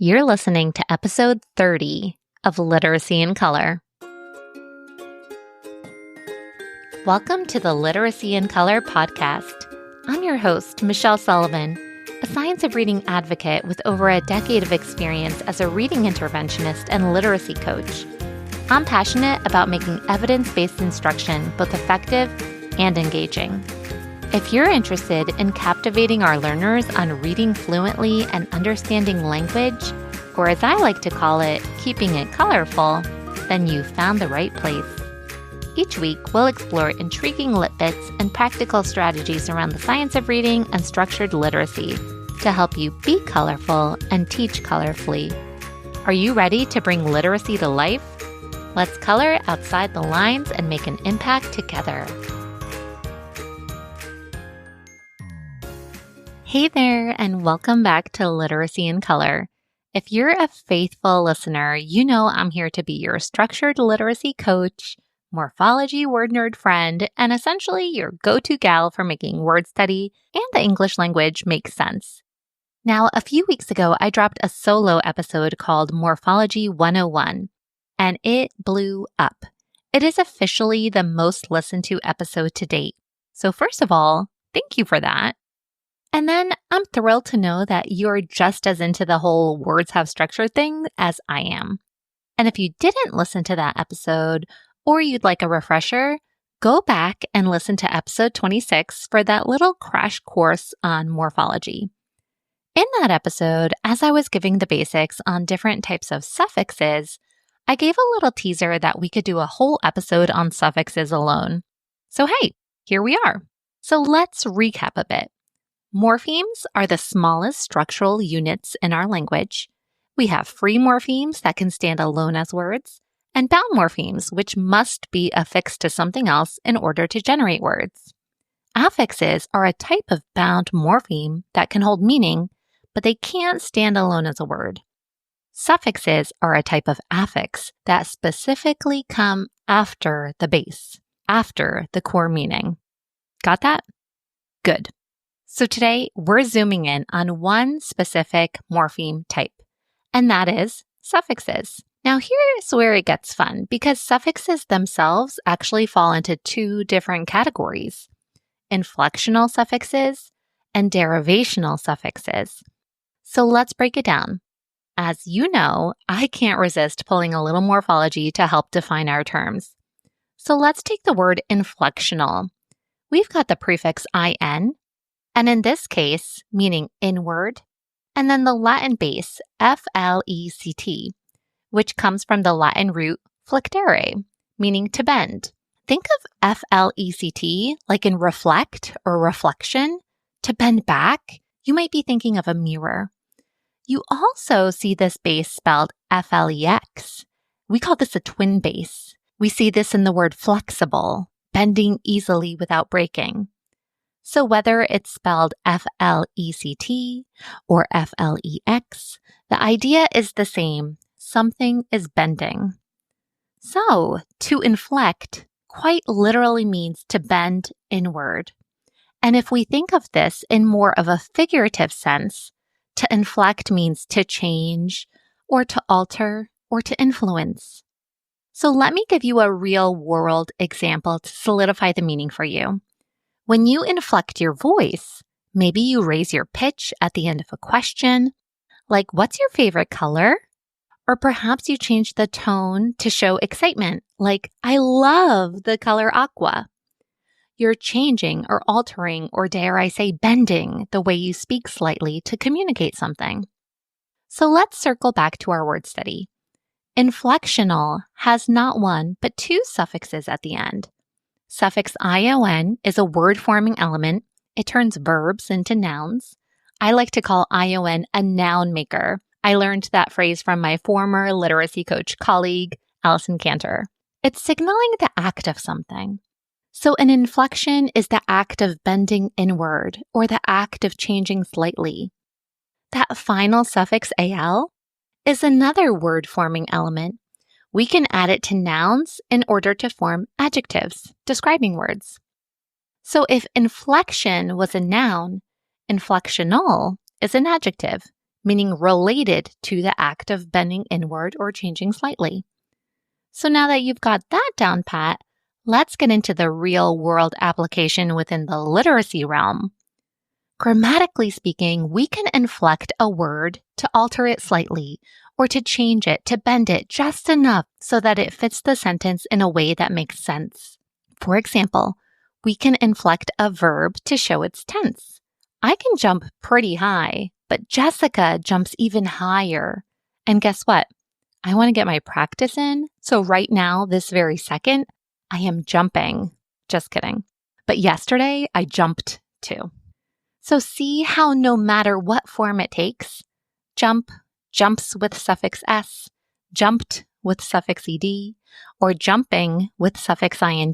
You're listening to episode 30 of Literacy in Color. Welcome to the Literacy in Color podcast. I'm your host, Michelle Sullivan, a science of reading advocate with over a decade of experience as a reading interventionist and literacy coach. I'm passionate about making evidence-based instruction both effective and engaging. If you're interested in captivating our learners on reading fluently and understanding language, or as I like to call it, keeping it colorful, then you've found the right place. Each week, we'll explore intriguing lit bits and practical strategies around the science of reading and structured literacy to help you be colorful and teach colorfully. Are you ready to bring literacy to life? Let's color outside the lines and make an impact together. Hey there, and welcome back to Literacy in Color. If you're a faithful listener, you know I'm here to be your structured literacy coach, morphology word nerd friend, and essentially your go-to gal for making word study and the English language make sense. Now, a few weeks ago, I dropped a solo episode called Morphology 101, and it blew up. It is officially the most listened to episode to date. So first of all, thank you for that. And then I'm thrilled to know that you're just as into the whole words have structure thing as I am. And if you didn't listen to that episode, or you'd like a refresher, go back and listen to episode 26 for that little crash course on morphology. In that episode, as I was giving the basics on different types of suffixes, I gave a little teaser that we could do a whole episode on suffixes alone. So hey, here we are. So let's recap a bit. Morphemes are the smallest structural units in our language. We have free morphemes that can stand alone as words, and bound morphemes, which must be affixed to something else in order to generate words. Affixes are a type of bound morpheme that can hold meaning, but they can't stand alone as a word. Suffixes are a type of affix that specifically come after the base, after the core meaning. Got that? Good. So today, we're zooming in on one specific morpheme type, and that is suffixes. Now, here's where it gets fun, because suffixes themselves actually fall into two different categories: inflectional suffixes and derivational suffixes. So let's break it down. As you know, I can't resist pulling a little morphology to help define our terms. So let's take the word inflectional. We've got the prefix in, and in this case, meaning inward, and then the Latin base, flect, which comes from the Latin root flectere, meaning to bend. Think of flect like in reflect or reflection. To bend back, you might be thinking of a mirror. You also see this base spelled flex. We call this a twin base. We see this in the word flexible, bending easily without breaking. So whether it's spelled flect or flex, the idea is the same. Something is bending. So to inflect quite literally means to bend inward. And if we think of this in more of a figurative sense, to inflect means to change or to alter or to influence. So let me give you a real world example to solidify the meaning for you. When you inflect your voice, maybe you raise your pitch at the end of a question, like what's your favorite color? Or perhaps you change the tone to show excitement, like I love the color aqua. You're changing or altering, or dare I say bending, the way you speak slightly to communicate something. So let's circle back to our word study. Inflectional has not one, but two suffixes at the end. Suffix ion is a word-forming element. It turns verbs into nouns. I like to call ion a noun maker. I learned that phrase from my former literacy coach colleague, Allison Cantor. It's signaling the act of something. So an inflection is the act of bending inward or the act of changing slightly. That final suffix al is another word-forming element. We can add it to nouns in order to form adjectives, describing words. So if inflection was a noun, inflectional is an adjective, meaning related to the act of bending inward or changing slightly. So now that you've got that down pat, let's get into the real-world application within the literacy realm. Grammatically speaking, we can inflect a word to alter it slightly, or to change it, to bend it just enough so that it fits the sentence in a way that makes sense. For example, we can inflect a verb to show its tense. I can jump pretty high, but Jessica jumps even higher. And guess what? I want to get my practice in, so right now, this very second, I am jumping. Just kidding. But yesterday, I jumped too. So see how no matter what form it takes, jump, jumps with suffix s, jumped with suffix ed, or jumping with suffix ing,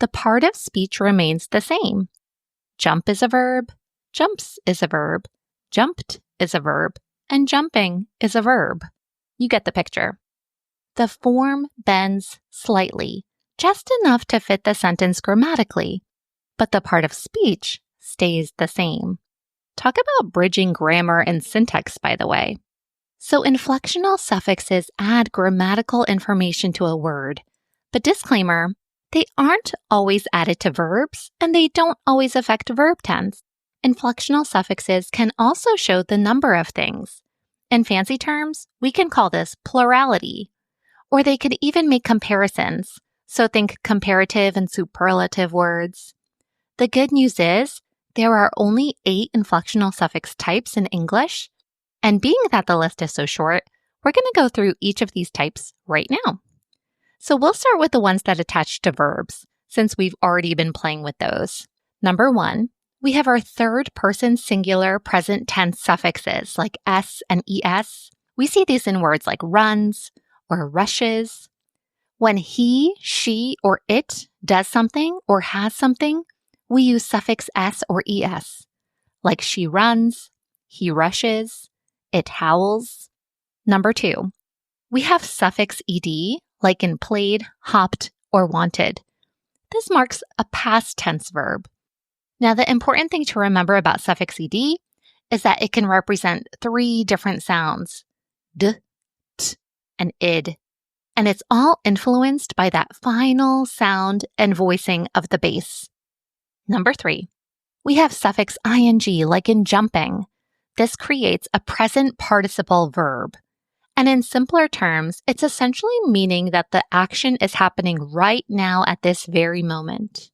the part of speech remains the same. Jump is a verb, jumps is a verb, jumped is a verb, and jumping is a verb. You get the picture. The form bends slightly, just enough to fit the sentence grammatically, but the part of speech stays the same. Talk about bridging grammar and syntax, by the way. So inflectional suffixes add grammatical information to a word, but disclaimer, they aren't always added to verbs, and they don't always affect verb tense. Inflectional suffixes can also show the number of things. In fancy terms, we can call this plurality, or they could even make comparisons, so think comparative and superlative words. The good news is, there are only 8 inflectional suffix types in English, and being that the list is so short, we're going to go through each of these types right now. So we'll start with the ones that attach to verbs, since we've already been playing with those. Number 1, we have our third-person singular present tense suffixes like s and es. We see these in words like runs or rushes. When he, she, or it does something or has something, we use suffix s or es, like she runs, he rushes, it howls. Number 2, we have suffix ed, like in played, hopped, or wanted. This marks a past tense verb. Now, the important thing to remember about suffix ed is that it can represent 3 different sounds, d, t, and id, and it's all influenced by that final sound and voicing of the base. Number 3, we have suffix ing, like in jumping. This creates a present participle verb. And in simpler terms, it's essentially meaning that the action is happening right now at this very moment.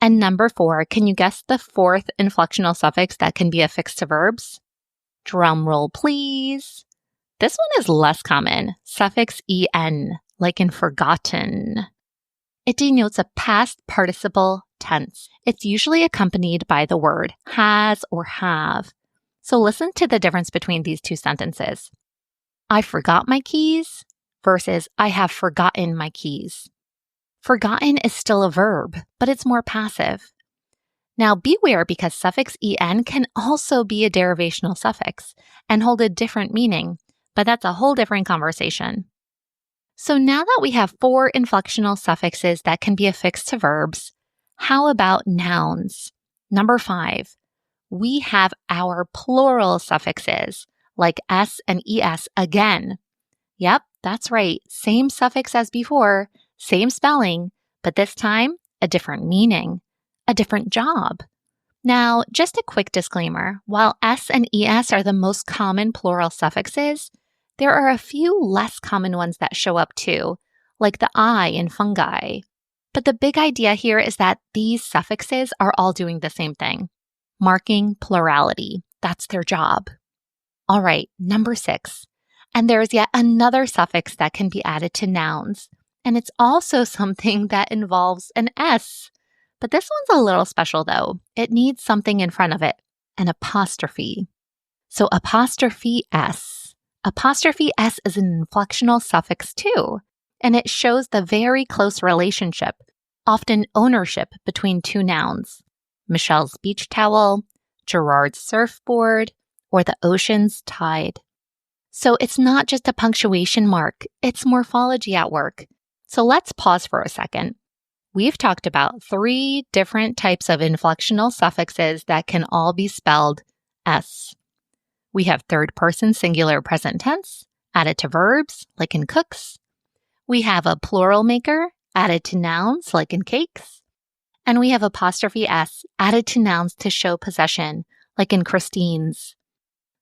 And number 4, can you guess the 4th inflectional suffix that can be affixed to verbs? Drum roll, please. This one is less common, suffix en, like in forgotten. It denotes a past participle tense. It's usually accompanied by the word has or have. So listen to the difference between these 2 sentences. I forgot my keys versus I have forgotten my keys. Forgotten is still a verb, but it's more passive. Now beware because suffix en can also be a derivational suffix and hold a different meaning, but that's a whole different conversation. So now that we have 4 inflectional suffixes that can be affixed to verbs, how about nouns? Number 5, we have our plural suffixes, like s and es again. Yep, that's right. Same suffix as before, same spelling, but this time, a different meaning, a different job. Now, just a quick disclaimer. While s and es are the most common plural suffixes, there are a few less common ones that show up too, like the I in fungi. But the big idea here is that these suffixes are all doing the same thing, marking plurality. That's their job. All right, number 6. And there's yet another suffix that can be added to nouns. And it's also something that involves an S. But this one's a little special though. It needs something in front of it, an apostrophe. So apostrophe S. Apostrophe S is an inflectional suffix too. And it shows the very close relationship, often ownership between 2 nouns. Michelle's beach towel, Gerard's surfboard, or the ocean's tide. So it's not just a punctuation mark, it's morphology at work. So let's pause for a second. We've talked about 3 different types of inflectional suffixes that can all be spelled S. We have third person singular present tense added to verbs, like in cooks. We have a plural maker added to nouns, like in cakes. And we have apostrophe S added to nouns to show possession, like in Christine's.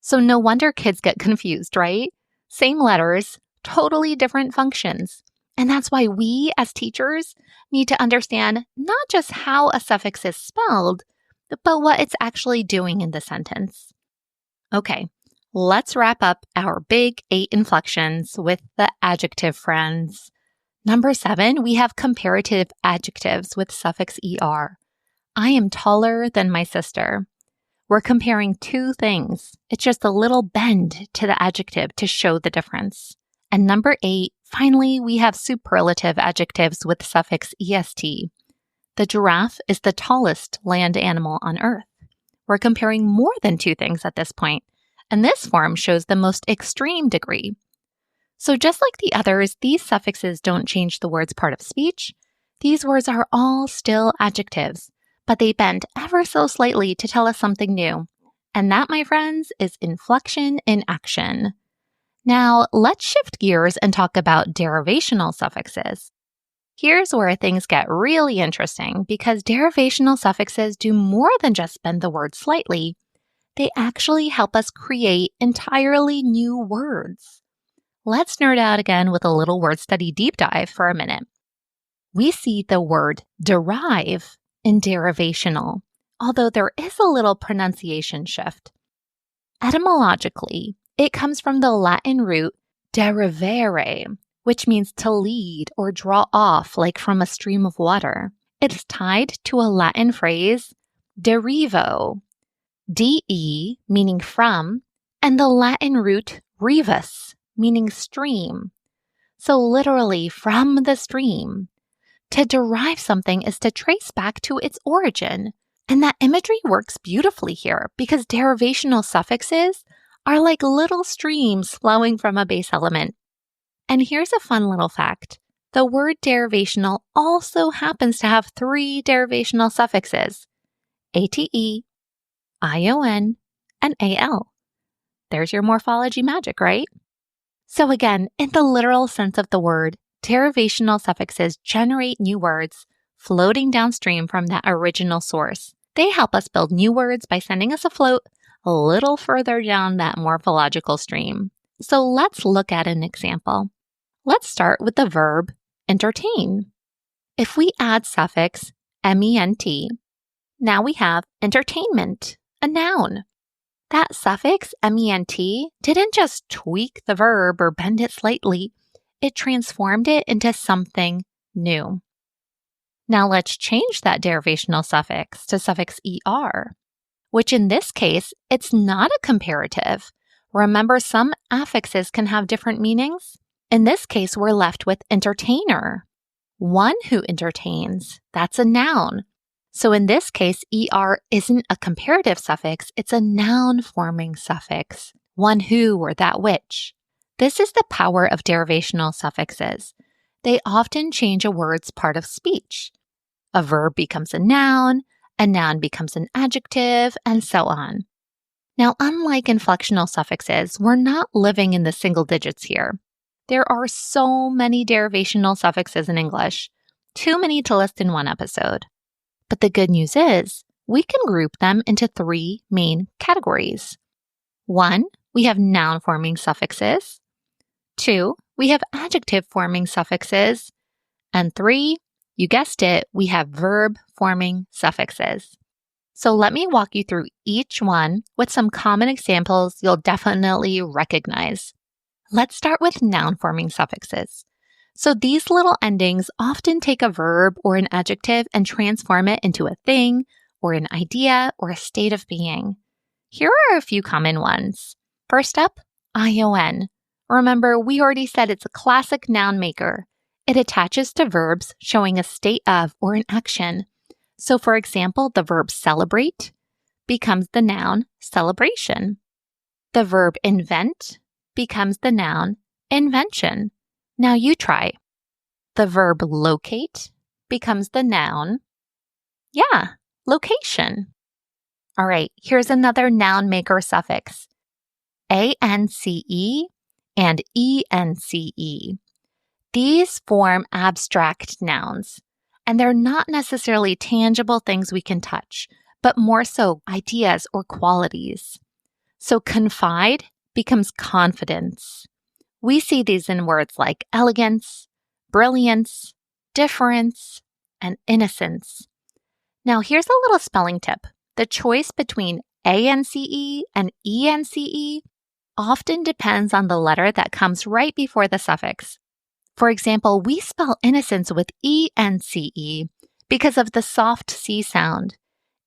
So no wonder kids get confused, right? Same letters, totally different functions. And that's why we, as teachers, need to understand not just how a suffix is spelled, but what it's actually doing in the sentence. Okay, let's wrap up our big 8 inflections with the adjective friends. Number 7, we have comparative adjectives with suffix ER. I am taller than my sister. We're comparing two things. It's just a little bend to the adjective to show the difference. And number 8, finally, we have superlative adjectives with suffix EST. The giraffe is the tallest land animal on Earth. We're comparing more than two things at this point, and this form shows the most extreme degree. So just like the others, these suffixes don't change the word's part of speech. These words are all still adjectives, but they bend ever so slightly to tell us something new. And that, my friends, is inflection in action. Now, let's shift gears and talk about derivational suffixes. Here's where things get really interesting because derivational suffixes do more than just bend the word slightly. They actually help us create entirely new words. Let's nerd out again with a little word study deep dive for a minute. We see the word derive in derivational, although there is a little pronunciation shift. Etymologically, it comes from the Latin root derivare, which means to lead or draw off like from a stream of water. It's tied to a Latin phrase, derivo, de meaning from, and the Latin root rivus, meaning stream. So literally from the stream. To derive something is to trace back to its origin. And that imagery works beautifully here because derivational suffixes are like little streams flowing from a base element. And here's a fun little fact. The word derivational also happens to have 3 derivational suffixes, ate, ion, and al. There's your morphology magic, right? So again, in the literal sense of the word, derivational suffixes generate new words floating downstream from that original source. They help us build new words by sending us afloat a little further down that morphological stream. So let's look at an example. Let's start with the verb entertain. If we add suffix ment, now we have entertainment, a noun. That suffix ment didn't just tweak the verb or bend it slightly, it transformed it into something new. Now let's change that derivational suffix to suffix er, which in this case, it's not a comparative. Remember, some affixes can have different meanings? In this case, we're left with entertainer. One who entertains, that's a noun. So in this case, er isn't a comparative suffix, it's a noun-forming suffix, one who or that which. This is the power of derivational suffixes. They often change a word's part of speech. A verb becomes a noun becomes an adjective, and so on. Now, unlike inflectional suffixes, we're not living in the single digits here. There are so many derivational suffixes in English, too many to list in one episode. But the good news is, we can group them into 3 main categories. 1, we have noun-forming suffixes. 2, we have adjective-forming suffixes. And 3, you guessed it, we have verb-forming suffixes. So let me walk you through each one with some common examples you'll definitely recognize. Let's start with noun-forming suffixes. So these little endings often take a verb or an adjective and transform it into a thing or an idea or a state of being. Here are a few common ones. First up, ion. Remember, we already said it's a classic noun maker. It attaches to verbs showing a state of or an action. So for example, the verb celebrate becomes the noun celebration. The verb invent becomes the noun invention. Now you try. The verb locate becomes the noun, location. All right, here's another noun maker suffix. ANCE and ENCE. These form abstract nouns, and they're not necessarily tangible things we can touch, but more so ideas or qualities. So confide becomes confidence. We see these in words like elegance, brilliance, difference, and innocence. Now, here's a little spelling tip. The choice between ANCE and ENCE often depends on the letter that comes right before the suffix. For example, we spell innocence with ENCE because of the soft C sound.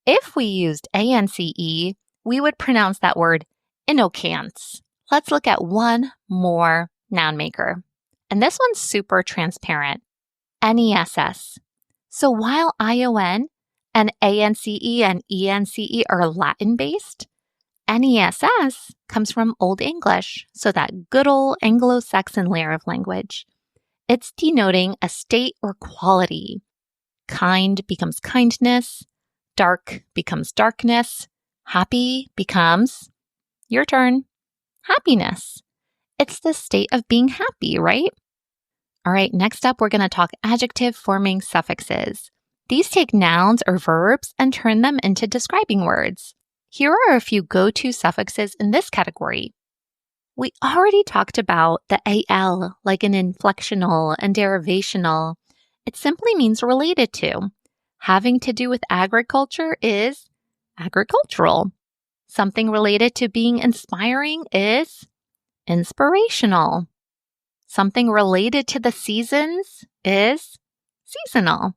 If we used ANCE, we would pronounce that word innocence. Let's look at one more noun maker. And this one's super transparent. NESS. So while ION and ANCE and ENCE are Latin-based, NESS comes from Old English, so that good old Anglo-Saxon layer of language. It's denoting a state or quality. Kind becomes kindness, dark becomes darkness, happy becomes, your turn, happiness. It's the state of being happy, right? All right, next up, we're going to talk adjective-forming suffixes. These take nouns or verbs and turn them into describing words. Here are a few go-to suffixes in this category. We already talked about the AL, like in inflectional and derivational. It simply means related to. Having to do with agriculture is agricultural. Something related to being inspiring is inspirational. Something related to the seasons is seasonal.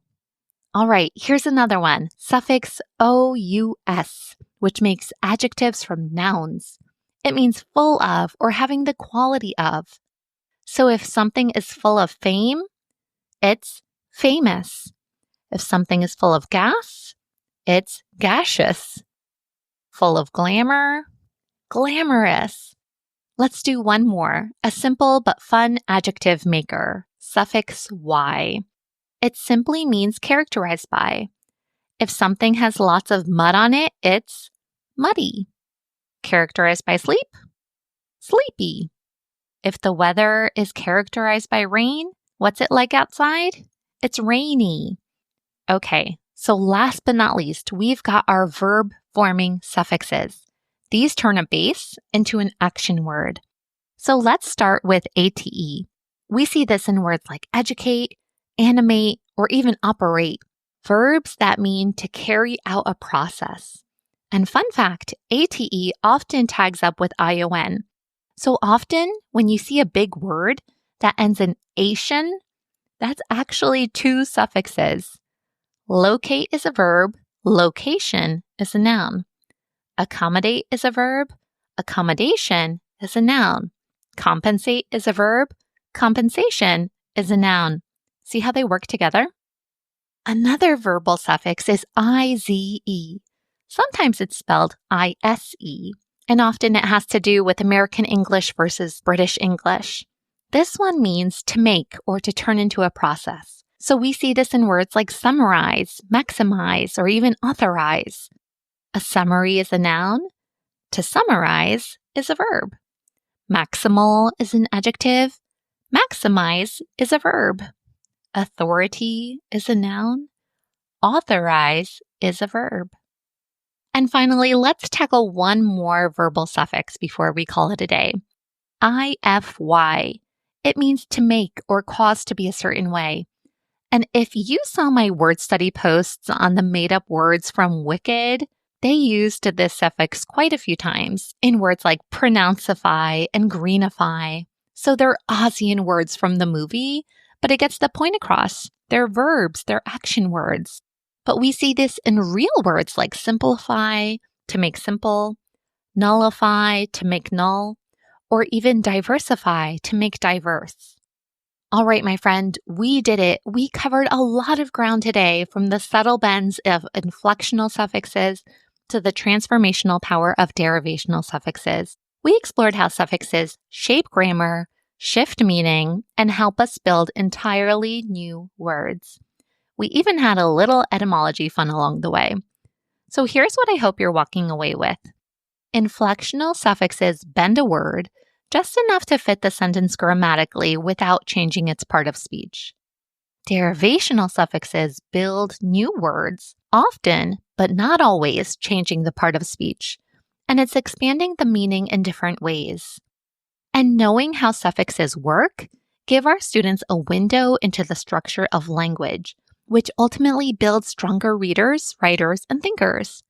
All right, here's another one, suffix OUS, which makes adjectives from nouns. It means full of or having the quality of. So if something is full of fame, it's famous. If something is full of gas, it's gaseous. Full of glamour, glamorous. Let's do one more, a simple but fun adjective maker, suffix Y. It simply means characterized by. If something has lots of mud on it, it's muddy. Characterized by sleep, sleepy. If the weather is characterized by rain, what's it like outside? It's rainy. Okay, so last but not least, we've got our verb-forming suffixes. These turn a base into an action word. So let's start with ATE. We see this in words like educate, animate, or even operate. Verbs that mean to carry out a process. And fun fact, ATE often tags up with ION. So often when you see a big word that ends in ation, that's actually two suffixes. Locate is a verb, location is a noun. Accommodate is a verb, accommodation is a noun. Compensate is a verb, compensation is a noun. See how they work together? Another verbal suffix is IZE. Sometimes it's spelled ISE, and often it has to do with American English versus British English. This one means to make or to turn into a process. So we see this in words like summarize, maximize, or even authorize. A summary is a noun. To summarize is a verb. Maximal is an adjective. Maximize is a verb. Authority is a noun. Authorize is a verb. And finally, let's tackle one more verbal suffix before we call it a day. IFY. It means to make or cause to be a certain way. And if you saw my word study posts on the made-up words from Wicked, they used this suffix quite a few times in words like pronouncify and greenify. So they're Aussian words from the movie, but it gets the point across. They're verbs, they're action words. But we see this in real words like simplify, to make simple, nullify, to make null, or even diversify, to make diverse. All right, my friend, we did it. We covered a lot of ground today, from the subtle bends of inflectional suffixes to the transformational power of derivational suffixes. We explored how suffixes shape grammar, shift meaning, and help us build entirely new words. We even had a little etymology fun along the way. So here's what I hope you're walking away with. Inflectional suffixes bend a word just enough to fit the sentence grammatically without changing its part of speech. Derivational suffixes build new words, often, but not always, changing the part of speech, and it's expanding the meaning in different ways. And knowing how suffixes work give our students a window into the structure of language, which ultimately builds stronger readers, writers, and thinkers.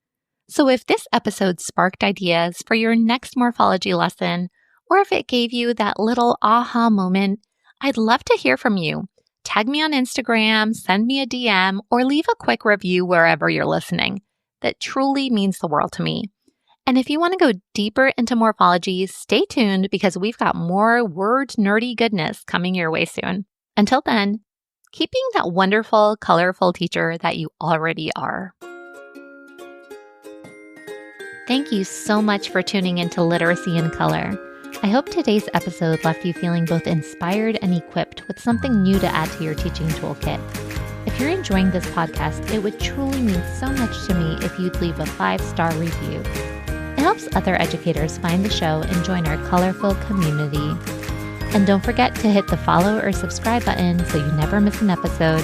So if this episode sparked ideas for your next morphology lesson, or if it gave you that little aha moment, I'd love to hear from you. Tag me on Instagram, send me a DM, or leave a quick review wherever you're listening. That truly means the world to me. And if you want to go deeper into morphology, stay tuned because we've got more word nerdy goodness coming your way soon. Until then, keep being that wonderful, colorful teacher that you already are. Thank you so much for tuning into Literacy in Color. I hope today's episode left you feeling both inspired and equipped with something new to add to your teaching toolkit. If you're enjoying this podcast, it would truly mean so much to me if you'd leave a 5-star review. It helps other educators find the show and join our colorful community. And don't forget to hit the follow or subscribe button so you never miss an episode.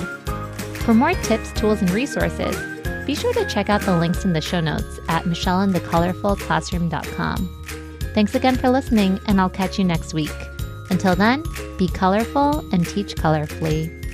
For more tips, tools, and resources, be sure to check out the links in the show notes at michelleandthecolorfulclassroom.com. Thanks again for listening, and I'll catch you next week. Until then, be colorful and teach colorfully.